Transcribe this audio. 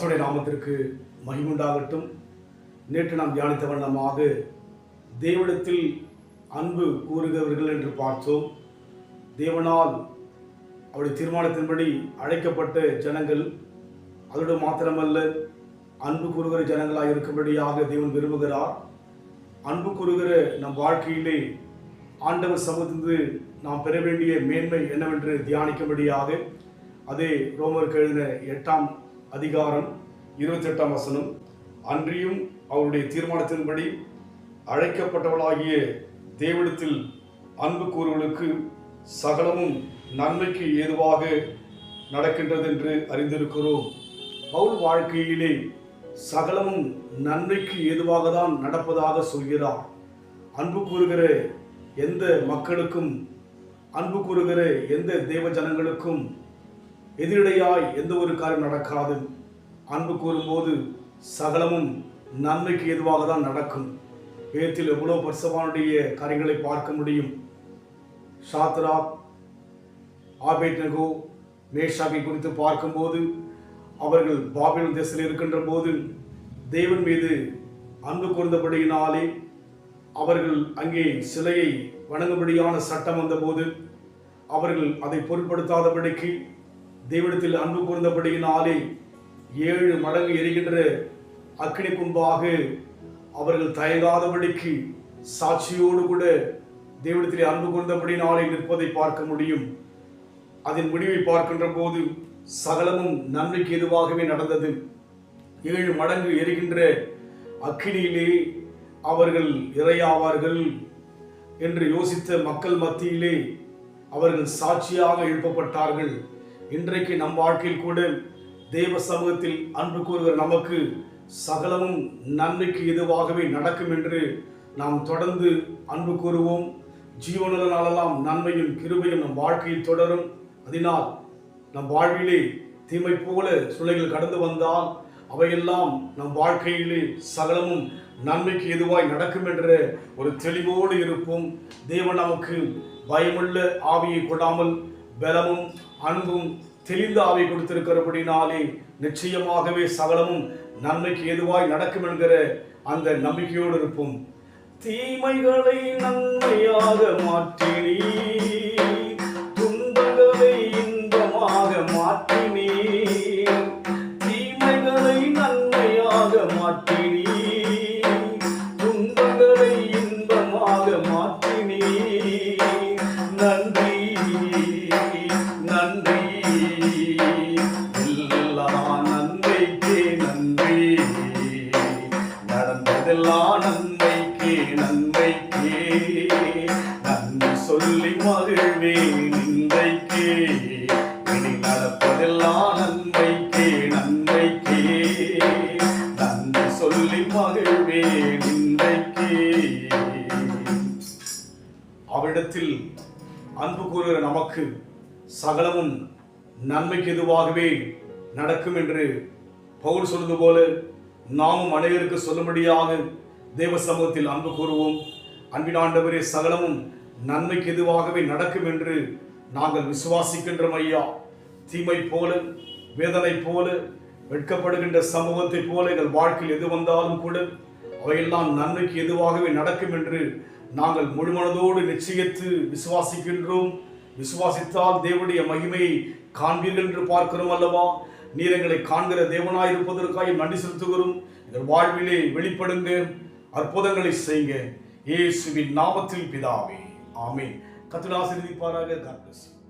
கர்த்தருடைய நாமத்திற்கு மகிமுண்டாகட்டும். நேற்று நாம் தியானித்த வண்ணமாக தேவனிடத்தில் அன்பு கூறுகிறவர்கள் என்று பார்த்தோம். தேவனால் அவருடைய தீர்மானத்தின்படி அழைக்கப்பட்ட ஜனங்கள், அதோடு மாத்திரமல்ல அன்பு கூறுகிற ஜனங்களாக இருக்கும்படியாக தேவன் விரும்புகிறார். அன்பு கூறுகிற நம் வாழ்க்கையிலே ஆண்டவர் சமூகத்திலிருந்து நாம் பெற வேண்டிய மேன்மை என்னவென்று தியானிக்கும்படியாக அதே ரோமருக்கு எழுதின 8ஆம் அதிகாரம் 28ஆம் வசனம், அன்றியும் அவருடைய தீர்மானத்தின்படி அழைக்கப்பட்டவளாகிய தேவனிடத்தில் அன்பு கூறுவர்களுக்கு சகலமும் நன்மைக்கு ஏதுவாக நடக்கின்றது என்று அறிந்திருக்கிறோம். பவுல் வாழ்க்கையிலே சகலமும் நன்மைக்கு ஏதுவாக தான் நடப்பதாக சொல்கிறார். அன்பு கூறுகிற எந்த மக்களுக்கும், அன்பு கூறுகிற எந்த தேவ ஜனங்களுக்கும் எதிரடையாய் எந்த ஒரு காரியம் நடக்காது. அன்பு கூறும்போது சகலமும் நன்மைக்கு ஏதுவாக தான் நடக்கும். வேதத்தில் எவ்வளவு பரிசுத்தவானுடைய காரியங்களை பார்க்க முடியும். சாத்ராக், ஆபேத்நேகோ, மேஷாக்கை குறித்து பார்க்கும்போது அவர்கள் பாபிலோன் தேசத்தில் இருக்கின்ற போது தேவன் மீது அன்பு கூர்ந்தபடியினாலே அவர்கள் அங்கே சிலையை வணங்கும்படியான சட்டம் வந்தபோது அவர்கள் அதை பொருட்படுத்தாதபடிக்கு தேவனிடத்தில் அன்பு கூர்ந்தபடியினாலே 7 மடங்கு எரிகின்ற அக்கினி கும்பாக அவர்கள் தயங்காதபடிக்கு சாட்சியோடு கூட தேவனிடத்திலே அன்பு கூர்ந்தபடியினாலே நிற்பதை பார்க்க முடியும். அதன் முடிவை பார்க்கின்ற போது சகலமும் நன்மைக்கு எதுவாகவே நடந்தது. 7 மடங்கு எரிகின்ற அக்கினியிலே அவர்கள் இரையாவார்கள் என்று யோசித்த மக்கள் மத்தியிலே அவர்கள் சாட்சியாக எழுப்பப்பட்டார்கள். இன்றைக்கு நம் வாழ்க்கையில் கூட தேவ சமூகத்தில் அன்பு கூறுகிற நமக்கு சகலமும் நன்மைக்கு எதுவாகவே நடக்கும் என்று நாம் தொடர்ந்து அன்பு கூறுவோம். ஜீவனுள்ள நாளெல்லாம் நன்மையும் கிருபையும் நம் வாழ்க்கையில் தொடரும். அதனால் நம் வாழ்விலே தீமை போல சூழ்நிலைகள் கடந்து வந்தால் அவையெல்லாம் நம் வாழ்க்கையிலே சகலமும் நன்மைக்கு எதுவாய் நடக்கும் என்ற ஒரு தெளிவோடு இருப்போம். தேவன் நமக்கு பயமுள்ள ஆவியை கொடாமல் பலமும் அன்பும் தெளிந்த ஆவியை கொடுத்திருக்கிறபடினாலே நிச்சயமாகவே சகலமும் நன்மைக்கு எதுவாய் நடக்கும் என்கிற அந்த நம்பிக்கையோடு இருப்போம். தீமைகளை நன்மையாக மாற்றினீ, துன்பங்களை இன்பமாக மாற்றினீ, தீமைகளை நன்மையாக மாற்றினீ, துன்பங்களை இன்பமாக மாற்றினீ. நன்றி நன்றி, எல்லா நன்மைக்கே நன்றி, நடந்ததெல்லாம் நன்மைக்கே நன்மைக்கே, நன்றி சொல்லி மகிழ்வேன் இன்றைக்கே, இனி நடப்பதெல்லாம் நன்மைக்கே நன்மைக்கே, நன்றி சொல்லி மகிழ்வேன் இன்றைக்கே. அவரிடத்தில் அன்பு கூறுகிற நமக்கு சகலமும் நன்மைக்கு எதுவாகவே நடக்கும் என்று பவுல் சொல்வது போல நாமும் அனைவருக்கு சொல்லும்படியாக தேவ சமூகத்தில் அன்பு கூறுவோம். அன்பின் ஆண்டவரே, சகலமும் நன்மைக்கு எதுவாகவே நடக்கும் என்று நாங்கள் விசுவாசிக்கின்றோம் ஐயா. தீமை போல, வேதனை போல, வெட்கப்படுகின்ற சமூகத்தை போல எங்கள் வாழ்க்கையில் எது வந்தாலும் கூட அவையெல்லாம் நன்மைக்கு எதுவாகவே நடக்கும் என்று நாங்கள் முழுமனதோடு நிச்சயித்து விசுவாசிக்கின்றோம். விசுவாசித்தால் தேவனுடைய மகிமையை காண்பீர்கள் என்று பார்க்கிறோம் அல்லவா? நீர் எங்களை காண்கிற தேவனாய் இருப்பதற்காக நன்றி செலுத்துகிறோம். எங்கள் வாழ்விலே வெளிப்படுங்க, அற்புதங்களை செய்யுங்க. இயேசுவின் நாமத்தில் பிதாவே, ஆமென். கர்த்தர் ஆசீர்வதிப்பாராக. God bless you.